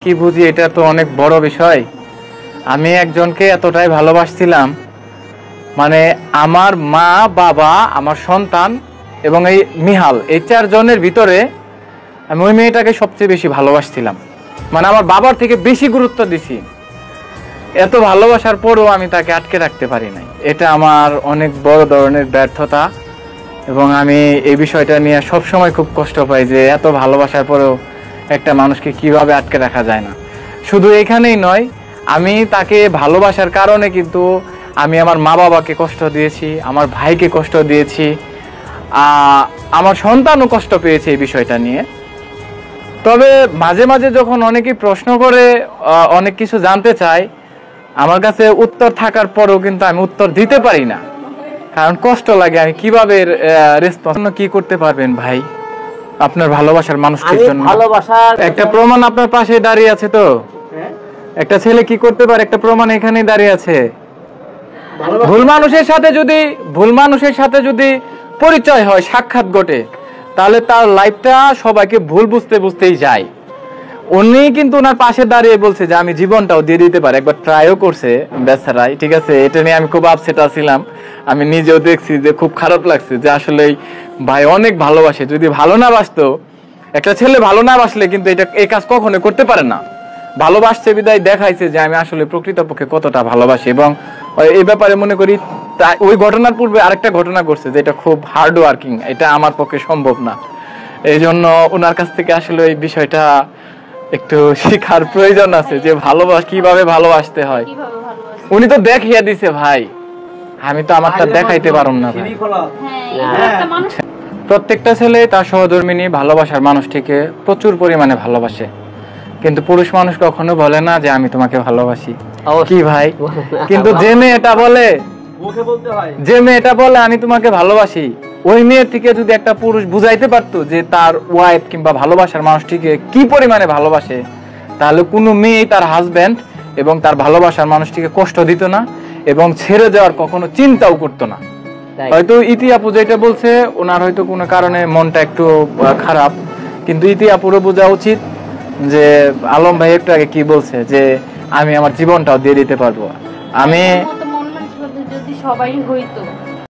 কি বুঝি এটা তো অনেক বড় বিষয়। আমি একজনকে এতটাই ভালোবাসছিলাম, মানে আমার মা, বাবা, আমার সন্তান এবং এই মিহাল, এই 4 জনের ভিতরে আমি ওই মেয়েটাকে সবচেয়ে বেশি ভালোবাসছিলাম। মানে আমার বাবার থেকে বেশি গুরুত্ব দিছি। এত ভালোবাসার পরও আমি তাকে আটকে রাখতে পারি নাই। এটা আমার অনেক বড় ধরনের ব্যর্থতা এবং আমি এই বিষয়টা নিয়ে সবসময় খুব কষ্ট পাই যে এত ভালোবাসার পরেও একটা মানুষকে কিভাবে আটকে রাখা যায় না। শুধু এখানেই নয়, আমি তাকে ভালোবাসার কারণে কিন্তু আমি আমার মা বাবাকে কষ্ট দিয়েছি, আমার ভাইকে কষ্ট দিয়েছি, আমার সন্তানও কষ্ট পেয়েছে এই বিষয়টা নিয়ে। তবে মাঝে মাঝে যখন অনেকেই প্রশ্ন করে, অনেক কিছু জানতে চায়, আমার কাছে উত্তর থাকার পরেও কিন্তু আমি উত্তর দিতে পারি না, কারণ কষ্ট লাগে। আমি কিভাবে রেসপন্স কি করতে পারবেন ভাই আপনার ভালোবাসার মানুষটির জন্য? একটা প্রমাণ আপনার পাশে দাঁড়িয়ে আছে তো, একটা ছেলে কি করতে পারে, একটা প্রমাণ এখানেই দাঁড়িয়ে আছে। ভুল মানুষের সাথে যদি পরিচয় হয়, সাক্ষাৎ ঘটে, তাহলে তার লাইফটা সবাইকে ভুল বুঝতেই যায়। উনি কিন্তু ওনার পাশে দাঁড়িয়ে বলছে যে আমি জীবনটাও দিয়ে দিতে পারি। একবার ট্রাইও করছে বেচারাই, ঠিক আছে। এটা নিয়ে আমি খুব আপসেট ছিলাম, আমি নিজেও দেখছি যে খুব খারাপ লাগছে যে আসলে ভাই অনেক ভালোবাসে। যদি ভালো না বাসতো, একটা ছেলে ভালো না বাসলে কিন্তু এই কাজ কখনো করতে পারে না। ভালোবাসছে বিদায় দেখাইছে যে আমি আসলে প্রকৃতপক্ষে কতটা ভালোবাসি। এবং এই ব্যাপারে মনে করি ওই ঘটনার পূর্বে আরেকটা ঘটনা ঘটছে যেটা খুব হার্ড ওয়ার্কিং, এটা আমার পক্ষে সম্ভব না। এই জন্য ওনার কাছ থেকে আসলে এই বিষয়টা একটু শেখার প্রয়োজন আছে যে কিভাবে ভালোবাসতে হয়। উনি তো দেখিয়ে দিছে ভাই, আমি তো আমারটা দেখাইতে পারুম না ভাই। প্রত্যেকটা ছেলে তার সহধর্মিনী ভালোবাসার মানুষটিকে প্রচুর পরিমাণে ভালোবাসে, কিন্তু পুরুষ মানুষ কখনো বলে না যে আমি তোমাকে ভালোবাসি। কি ভাই? কিন্তু যে মেয়েটা বলে আমি তোমাকে ভালোবাসি, ওই মেয়ের থেকে যদি একটা পুরুষ বুঝাইতে পারতো যে তার ওয়াইফ কিংবা ভালোবাসার মানুষটিকে কি পরিমাণে ভালোবাসে, তাহলে কোনো মেয়ে তার হাজবেন্ড এবং তার ভালোবাসার মানুষটিকে কষ্ট দিত না এবং ছেড়ে যাওয়ার কখনো চিন্তাও করতো না। হয়তো ইতি আপু যেটা বলছে, ওনার হয়তো কোনো কারণে মনটা একটু খারাপ, কিন্তু ইতি আপুরও বোঝা উচিত যে আলম ভাই একটু আগে কি বলছে যে আমি আমার জীবনটাও দিয়ে দিতে পারবো। আমি যদি সবাই হইতো